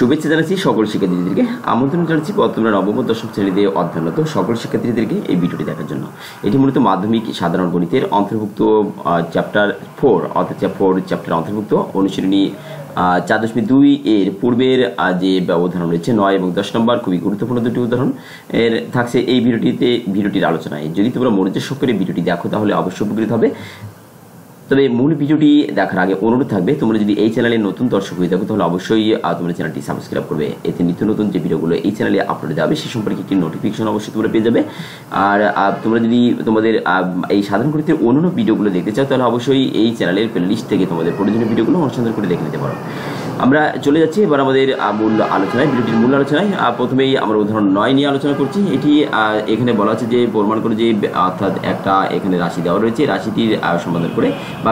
শুভেচ্ছা জানাচ্ছি সকল শিক্ষার্থীদেরকে। আমন্ত্রণ জানাচ্ছি বর্তমানে নবম ও দশম শ্রেণীতে অধ্যয়নরত সকল শিক্ষার্থীদেরকে এই ভিডিওটি দেখার জন্য। এটি মূলত মাধ্যমিক সাধারণ গণিতের অন্তর্ভুক্ত চ্যাপ্টার 4 অর্থাৎ চ্যাপ্টার অন্তর্ভুক্ত অনুশীলনী 4.2 এর পূর্বের যে উদাহরণ রয়েছে 9 এবং 10 নম্বর খুবই গুরুত্বপূর্ণ দুটি উদাহরণ এর থাকছে এই ভিডিওটির আলোচনায়। যদি তোমরা মনোযোগ সহকারে ভিডিওটি দেখো তাহলে অবশ্যই উপকৃত হবে। তবে মূল ভিডিওটি দেখার আগে অনুরোধ থাকবে, তোমরা যদি এই চ্যানেলে নতুন দর্শক হয়ে থাকো তাহলে অবশ্যই তোমরা চ্যানেলটি সাবস্ক্রাইব করবে। এতে নিত্য নতুন যে ভিডিওগুলো এই চ্যানেলে আপলোড দেওয়া হবে সে সম্পর্কে একটি নোটিফিকেশন অবশ্যই তোমরা পেয়ে যাবে। আর তোমরা যদি তোমাদের এই সাধারণ গণিতের অন্যান্য ভিডিওগুলো দেখতে চাও তাহলে অবশ্যই এই চ্যানেলের প্লেলিস্ট থেকে তোমাদের প্রয়োজনীয় ভিডিওগুলো অনুসন্ধান করে দেখে নিতে পারো। আমরা চলে যাচ্ছি এবার আমাদের মূল আলোচনায়, ভিডিওটির মূল আলোচনায়। প্রথমেই আমরা উদাহরণ 9 নিয়ে আলোচনা করছি। এটি এখানে বলা আছে যে প্রমাণ করে যে অর্থাৎ একটা এখানে রাশি দেওয়া রয়েছে, রাশিটির সমাধান করে বা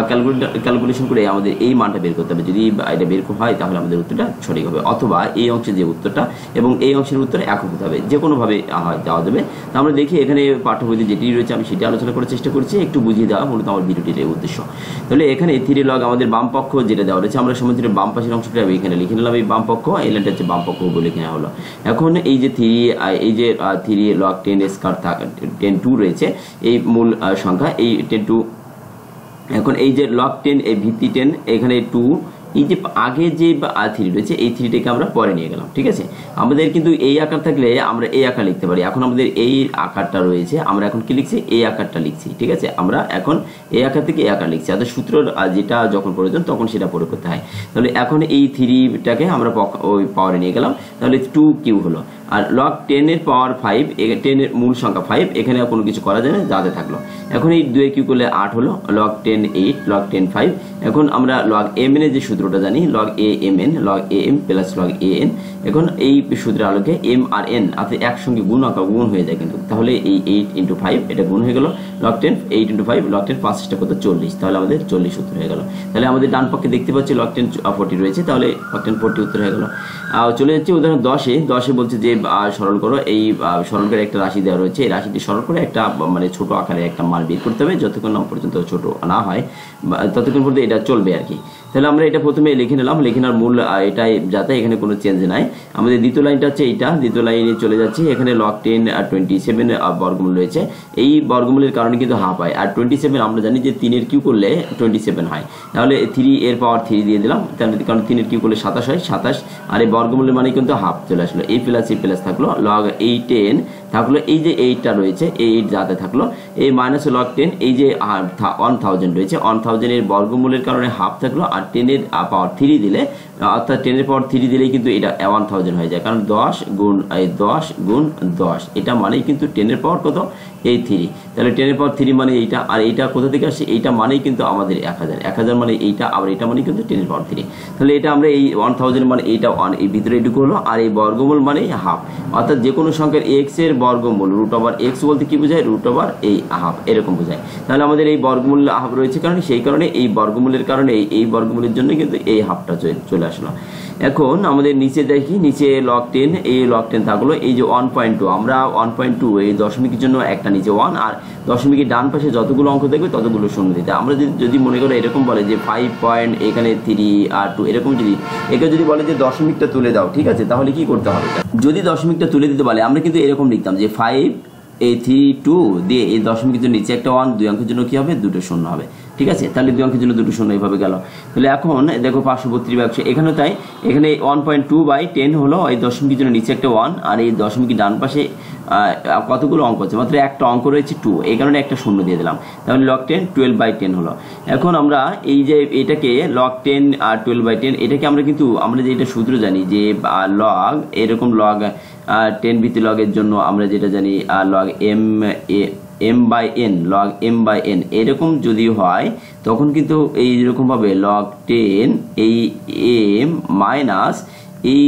ক্যালকুলেশন করে আমাদের এই মানটা বের করতে হবে। যদি এটা বের হয় তাহলে আমাদের উত্তরটা সঠিক হবে, অথবা এই অংশের যে উত্তরটা এবং এই অংশের উত্তর একই হতে হবে, যে কোনোভাবে দেওয়া যাবে। তো আমরা দেখি এখানে পাঠ্যবইতে যেটি রয়েছে আমি সেটি আলোচনা করার চেষ্টা করছি, একটু বুঝিয়ে দেওয়া মূলত আমার ভিডিওটির এই উদ্দেশ্য। তাহলে এখানে 3 লগ আমাদের বাম পক্ষ যেটা দেওয়া রয়েছে, আমরা সমুদ্রের বাম পাশের অংশটা এখানে লিখে নিলাম এই বাম পক্ষ, এই লাইনটা হচ্ছে বাম পক্ষ বলে লিখে নেওয়া হলো। এখন এই যে 3 লগ 10 স্কয়ার 10 রয়েছে এই মূল সংখ্যা, এই 10 এখন এই যে লগ 10 এই ভিত্তি 10 এখানে 2, এই যে আগে যে 3 রয়েছে এই 3টাকে আমরা পরে নিয়ে গেলাম। ঠিক আছে, আমাদের কিন্তু এই আকার থাকলে আমরা এই আকার লিখতে পারি। এখন আমাদের এই আকারটা রয়েছে, আমরা এখন কি লিখছি, এই আকারটা লিখছি। ঠিক আছে, আমরা এখন এই আকার থেকে এই আকার লিখছি, অর্থাৎ সূত্র যেটা যখন প্রয়োজন তখন সেটা প্রয়োগ করতে হয়। তাহলে এখন এই 3টাকে আমরা ওই পাওয়ারে নিয়ে গেলাম, তাহলে 2 হলো। আর লগ 10 এর পাওয়ার 5, 10 এর মূল সংখ্যা 5, এখানে কোনো কিছু করা যায় না, যাতে থাকলো। এখন এই 2 কিউ করলে 8 হলো, লগ 10 8, লগ 10 5। এখন আমরা লগ এম এর যে সূত্রটা জানি, log A M N, log A M plus log A N. এখন এই সূত্রের আলোকে এম আর এন একসঙ্গে গুণ হয়ে যায় কিন্তু, তাহলে এই 8 × 5 এটা গুণ হয়ে গেল, লগ 10 8 × 5, লগ 10 5 কত 40, তাহলে আমাদের 40 উত্তর হয়ে গেল। তাহলে আমাদের ডান পক্ষে দেখতে পাচ্ছি লগ 10 40 রয়েছে, তাহলে লগ 10 40 উত্তর হয়ে গেল। চলে যাচ্ছে উদাহরণ 10 বলছে যে সরল করো, এই সরল করে একটা রাশি দেওয়া রয়েছে, এই রাশিটি সরল করে একটা মানে ছোট আকারে একটা মান বের করতে হবে, যতক্ষণ না পর্যন্ত ছোট না হয় ততক্ষণ পর্যন্ত এটা চলবে আর কি। তাহলে আমরা এটা প্রথমে লিখে নিলাম, লিখে নেওয়ার মূল এটাই, যাতে এখানে কোনো চেঞ্জ নাই। আমাদের দ্বিতীয় লাইনটা হচ্ছে এইটা, দ্বিতীয় লাইনে চলে যাচ্ছি। এখানে লগ 10 আর 27 বর্গমূল রয়েছে, এই বর্গমূলের কারণে কিন্তু হাফ হয়। আর 27 আমরা জানি যে 3 এর কিউ করলে 27 হয়, তাহলে 3 এর পাওয়ার 3 দিয়ে দিলাম, তাহলে কারণ 3 এর কিউ করলে 27 হয়, 27। আর এই বর্গমূলের মানে কিন্তু হাফ চলে আসলো, এই প্লাস থাকলো, লগ 10 থাকলো, এই যে 8টা রয়েছে এই 8 যাতে থাকলো, এই মাইনাস লগ 10, এই যে 1000 রয়েছে, 1000 এর বর্গমূলের কারণে হাফ থাকলো। আর 10 এর পাওয়ার 3 দিলে, অর্থাৎ 10 এর পাওয়ার 3 দিলেই কিন্তু এটা 1000 হয়ে যায়, কারণ 10 গুণ 10 এটা মানেই কিন্তু 10 এর পাওয়ার কত, এই 3। তাহলে 10 এর পাওয়ার 3 মানে এইটা, আর এইটা কোথা থেকে আসছে, এইটা মানেই কিন্তু আমাদের 1000 মানে এইটা, আবার এটা মানে কিন্তু 10 এর পাওয়ার 3। তাহলে এটা আমরা এই 1000 মানে এইটা এই ভিতরে এটুকু হলো, আর এই বর্গমূল মানে হাফ, অর্থাৎ যে কোনো সংখ্যার x এর বর্গমূল √x বলতে কি বোঝায়, √ এই হাফ এরকম বোঝায়। তাহলে আমাদের এই বর্গমূল হাফ রয়েছে কারণে, সেই কারণে এই বর্গমূলের কারণে এই বর্গমূলের জন্য কিন্তু এই হাফটা চলে আসলো। এখন আমাদের নিচে দেখি, নিচে লগ 10, এই লগ 10 থাকলো, এই যে 1.2, আমরা 1.2 এই দশমিকের জন্য একটা নিচে 1, আর দশমিকের ডান পাশে যতগুলো অঙ্ক দেখবে ততগুলো শূন্য দিতে। আমরা যদি মনে করো এরকম বলে যে 5 পয়েন্ট এখানে 3 আর 2 এরকম, যদি একে যদি বলে যে দশমিকটা তুলে দাও, ঠিক আছে, তাহলে কি করতে হবে, যদি দশমিকটা তুলে দিতে বলে আমরা কিন্তু এরকম লিখতাম যে 5 এই 3 2 দিয়ে এই দশমিকের জন্য নিচে একটা 1, 2 অঙ্কের জন্য কি হবে, 2টো শূন্য হবে। ঠিক আছে, তাহলে 2 অঙ্কের জন্য 2টো শূন্য এইভাবে গেল। তাহলে এখন দেখো 532 এখানে, তাই এখানে 1.2/10 হলো, এই দশমিকের জন্য নিচে একটা 1, আর এই দশমিকের ডান পাশে কতগুলো অঙ্ক আছে, মাত্র একটা অঙ্ক রয়েছে 2, এই কারণে একটা শূন্য দিয়ে দিলাম, তাহলে লগ 10 12/10 হলো। এখন আমরা এই যে এটাকে লগ 10 আর 12/10 এটাকে আমরা কিন্তু আমরা যে এটা সূত্র জানি যে লগ এরকম লগ 10 ভিত্তি লগের জন্য আমরা যেটা জানি লগ m/n, লগ m/n এরকম যদি হয় তখন কিন্তু এইরকমভাবে লগ 10 এই m মাইনাস এই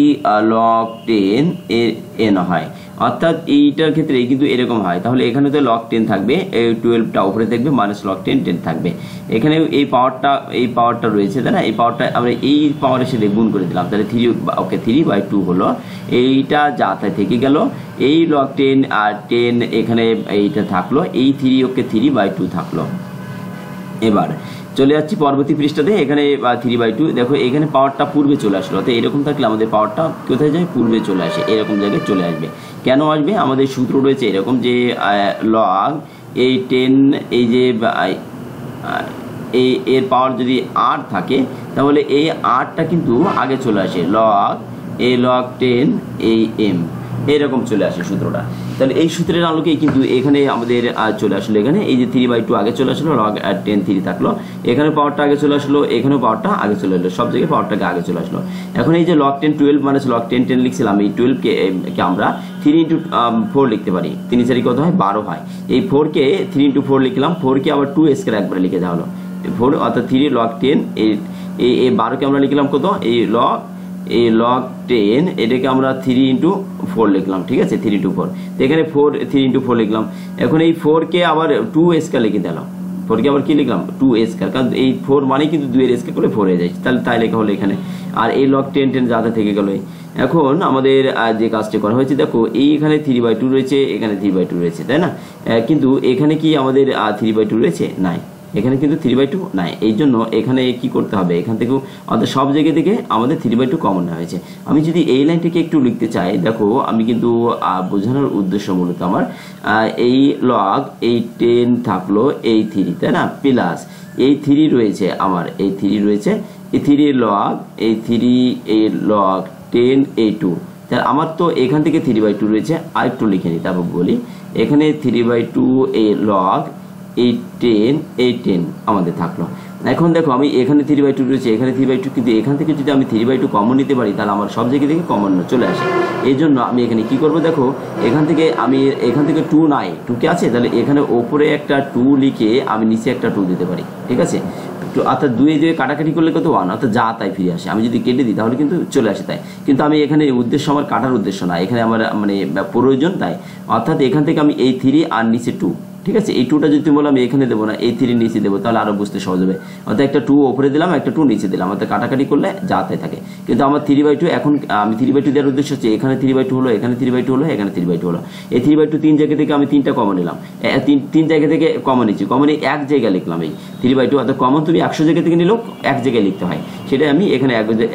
লগ 10 এর n হয়, অর্থাৎ এইটার ক্ষেত্রে কিন্তু এরকম হয়। তাহলে এখানে তো লগ 10 থাকবে, এই 12টা উপরে থাকবে, মাইনাস লগ 10 থাকবে। এখানে এই পাওয়ারটা রয়েছে, তাই না, এই পাওয়ারটা আমরা এই পাওয়ারের সাথে গুণ করে দিলাম, তাহলে 3/2 হলো, এইটা যাতে থেকে গেল, এই লগ 10 আর 10 এখানে এইটা থাকলো, এই 3 3/2 থাকলো। এবার চলে যাচ্ছি পরবর্তী পৃষ্ঠাতে। এখানে 3/2 দেখো এখানে পাওয়ারটা পূর্বে চলে আসলো, অর্থাৎ এরকম থাকলে আমাদের পাওয়ারটা কোথায় যায়, পূর্বে চলে আসে, এরকম জায়গায় চলে আসবে। কেন আসবে, আমাদের সূত্র রয়েছে এরকম যে লগ এই 10 এই যে এর পাওয়ার যদি 8 থাকে তাহলে এই 8টা কিন্তু আগে চলে আসে, লগ log 10 এই m এরকম চলে আসে সূত্রটা। তাহলে এই সূত্রের আলোকেই কিন্তু এখানে আমাদের চলে আসলো, এখানে এই যে 3/2 আগে চলে আসলো, log 10 3 থাকলো, এখানে পাওয়ারটা আগে চলে আসলো, এখানেও পাওয়ারটা আগে চলে আসলো, সব জায়গায় পাওয়ারটাকে আগে চলে আসলো। এখন এই যে log 10 12 মানে log 10 10 লিখছিলাম, এই 12 কে আমরা 3 × 4 লিখতে পারি, 3 4 কত হয় 12 হয়। এই 4 কে 3 × 4 লিখলাম, 4 কে আবার 2 স্কয়ার একবারে লিখে দেওয়া হলো 4, অর্থাৎ 3 log 10 এই 12 কে আমরা লিখলাম কত, এই log 10 এটাকে আমরা 3 × 4 লিখলাম, ঠিক আছে, 3 × 4, তো এখানে 3 × 4 লিখলাম। এখন এই 4 কে আবার 2 স্কয়ার লিখে দিলাম, 4 কে আবার কি লিখলাম 2 স্কয়ার, কারণ এই 4 মানে কিন্তু 2 এর স্কয়ার করে 4 হয়ে যায়, তাহলে তাই লেখা হলো এখানে। আর এই log 10 10 যাতে থেকে গেল। এখন আমাদের যে কাজটা করা হয়েছে দেখো, এইখানে 3/2 রয়েছে, এখানে 3/2 রয়েছে, তাই না, কিন্তু এখানে কি আমাদের 3/2 রয়েছে, নাই, এখানে কিন্তু 3/2 নাই। এই জন্য এখানে কি করতে হবে, এখান থেকেও অর্থাৎ সব জায়গা থেকে আমাদের 3/2 কমন নেওয়া হয়েছে। আমি যদি এই লাইনটাকে একটু লিখতে চাই, দেখো আমি কিন্তু বোঝানোর উদ্দেশ্য মূলত আমার এই লগ এই 10 থাকলো এই 3, তাই না, প্লাস এই 3 রয়েছে আমার, এই 3 রয়েছে, এই 3 লগ এই 3 এই লগ 10 এই 2, তাহলে আমার তো এখান থেকে 3/2 রয়েছে। আর একটু লিখে নিই তারপর বলি, এখানে 3/2 এই লগ এই 10 আমাদের থাকলো। এখন দেখো আমি এখানে 3/2 রয়েছে, এখানে 3/2, কিন্তু এখান থেকে যদি আমি 3/2 কমন নিতে পারি তাহলে আমার সব জায়গা থেকে কমন চলে আসে। এই জন্য আমি এখানে কি করব, দেখো এখান থেকে 2 নাই, 2 কে আছে, তাহলে এখানে ওপরে একটা 2 লিখে আমি নিচে একটা 2 দিতে পারি, ঠিক আছে, অর্থাৎ 2 দিয়ে কাটাকাটি করলে কত 1, অর্থাৎ যা তাই ফিরে আসে। আমি যদি কেটে দিই তাহলে কিন্তু চলে আসে, তাই কিন্তু আমি এখানে উদ্দেশ্য আমার কাটার উদ্দেশ্য না, এখানে আমার মানে প্রয়োজন, তাই অর্থাৎ এখান থেকে আমি এই 3 আর নিচে 2, ঠিক আছে, এই 2টা যদি বলো আমি এখানে দেবো না, এই 3 নিচে দেবো, তাহলে আরো বুঝতে সহজ হবে। অর্থাৎ একটা 2 উপরে দিলাম, একটা 2 নিচে দিলাম, অর্থাৎ কাটাকাটি করলে যা তাই থাকে। কিন্তু আমার 3/2 এখন আমি 3/2 দেওয়ার উদ্দেশ্য হচ্ছে এখানে 3/2 হলো, এখানে 3/2 হলো, এখানে 3/2 হলো, এই 3/2 3 জায়গা থেকে আমি 3টা কমন নিলাম, 3 জায়গা থেকে কমন নিচ্ছি, কমন এক জায়গায় লিখলাম এই 3/2, অর্থাৎ কমন তুমি 100 জায়গা থেকে নিলেও এক জায়গায় লিখতে হয়, সেটাই আমি এখানে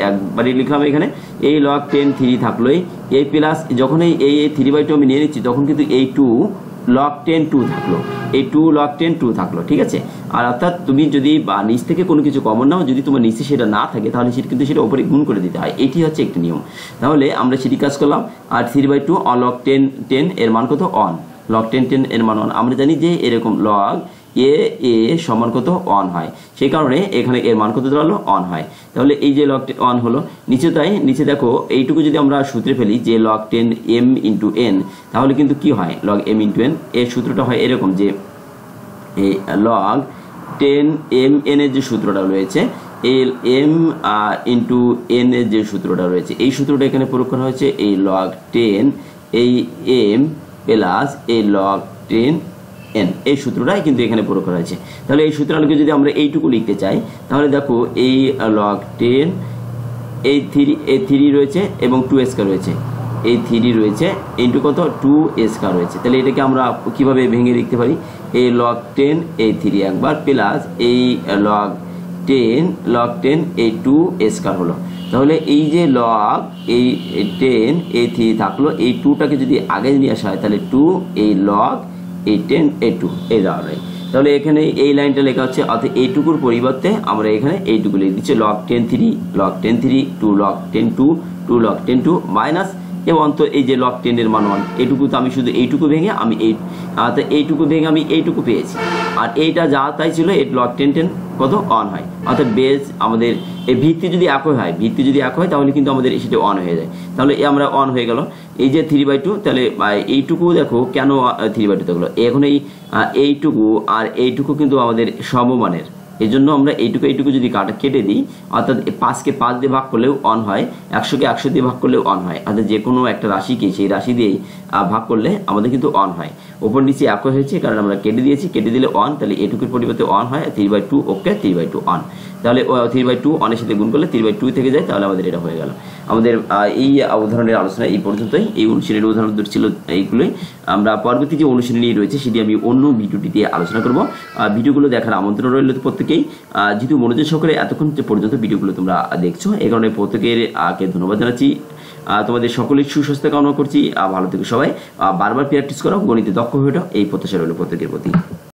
একবারই লিখলাম। এখানে এই log 10 3 থাকলো, এই প্লাস যখন এই 3/2 আমি নিয়ে নিচ্ছি তখন কিন্তু এই 2 log 10 2 থাকলো, এই 2 log 10 2 থাকলো, ঠিক আছে। আর অর্থাৎ তুমি যদি নিচ থেকে কোনো কিছু কমন নাও, যদি তোমার নিচে সেটা না থাকে তাহলে সেটা কিন্তু সেটা উপরে গুণ করে দিতে হয়, এটি হচ্ছে একটি নিয়ম। তাহলে আমরা সেটি কাজ করলাম। আর 3/2 log 10 10 এর মান কত 1, log 10 10 এর মান 1, আমরা জানি যে এরকম log এ সমান কত 1 হয়, সেই কারণে এখানে এর মান কত দাঁড়ালো 1 হয়। তাহলে এই যে log 1 হলো, নিচে তাই নিচে দেখো এইটুকু যদি আমরা সূত্রে ফেলি যে log 10 m × n, তাহলে কিন্তু কি হয় log m × n, এর সূত্রটা হয় এরকম যে এই log 10 m n এর যে সূত্রটা রয়েছে, এই m × n এর যে সূত্রটা রয়েছে, এই সূত্রটা এখানে প্রয়োগ করা হয়েছে, এই log 10 এই m প্লাস এই log 10 n, এই সূত্রটাই কিন্তু এখানে প্রয়োগ করা হয়েছে। তাহলে এই সূত্রটাকে যদি আমরা এইটুকু লিখতে চাই তাহলে দেখো এই log 10 এই 3 রয়েছে এবং 2 স্কয়ার রয়েছে, এই 3 রয়েছে ইনটু কত 2 স্কয়ার রয়েছে, তাহলে এটাকে আমরা কিভাবে ভেঙে লিখতে পারি, এই log 10 এই 3 একবার প্লাস এই log 10 এই 2 স্কয়ার হলো। তাহলে এই যে log এই 10 এই 3 থাকলো, এই 2টাকে যদি আগে নিয়ে আসা হয় তাহলে 2 এই log এই 10 এই 2 এই দাঁড়ায়। তাহলে এখানে এই লাইনটা লেখা হচ্ছে, অর্থাৎ এইটুকুর পরিবর্তে আমরা এখানে এইটুকু লিখে দিচ্ছি log 10 3 log 10 3 2 log 10 2 2 log 10 2 minus এবং অন্তত এই যে log 10 এর মান 1, এইটুকু তো আমি শুধু এইটুকু ভেঙে আমি এইটুকু ভেঙে আমি এইটুকু পেয়েছি, আর এইটা যা তাই ছিল এই log 10 10 কত 1 হয়। অর্থাৎ বেস আমাদের এই ভিত্তি যদি একই হয় তাহলে কিন্তু আমাদের সেটা 1 হয়ে যায়, তাহলে আমরা 1 হয়ে গেল। এই যে 3/2, তাহলে এইটুকু দেখো কেন 3/2 থাকলো, এখন এইটুকু আর এইটুকু কিন্তু আমাদের সমমানের, এই জন্য আমরা এইটুকু যদি কেটে দিই, অর্থাৎ 5কে 5 দিয়ে ভাগ করলেও 1 হয়, 100কে 100 দিয়ে ভাগ করলেও 1 হয়, অর্থাৎ যে কোনো একটা রাশিকে সেই রাশি দিয়েই ভাগ করলে আমাদের কিন্তু 1 হয়। উপর নিচে একই হয়েছে কারণ আমরা কেটে দিয়েছি, কেটে দিলে 1, তাহলে এইটুকুর পরিবর্তে 1 হয়, 3/2 ওকে 3/2 1। তাহলে 3/2 1 এর সাথে গুণ করলে 3/2 থেকে যায়, তাহলে আমাদের এটা হয়ে গেল। আমাদের এই উদাহরণের আলোচনা এই পর্যন্তই। এই অনুশীলনের উদাহরণ ছিল এইগুলোই। আমরা পরবর্তী যে অনুশীলনী রয়েছে সেটি আমি অন্য ভিডিওটিতে আলোচনা করব। ভিডিওগুলো দেখার আমন্ত্রণ রইল প্রত্যেকেই। যেহেতু মনোযোগ সহকারে এতক্ষণ পর্যন্ত ভিডিওগুলো তোমরা দেখছো, এই কারণে প্রত্যেকের ধন্যবাদ জানাচ্ছি। তোমাদের সকলের সুস্বাস্থ্য কামনা করছি। ভালো থেকো সবাই, বারবার প্র্যাকটিস করো, গণিতে দক্ষ হয়ে ওঠো, এই প্রত্যাশা রইল প্রত্যেকের প্রতি।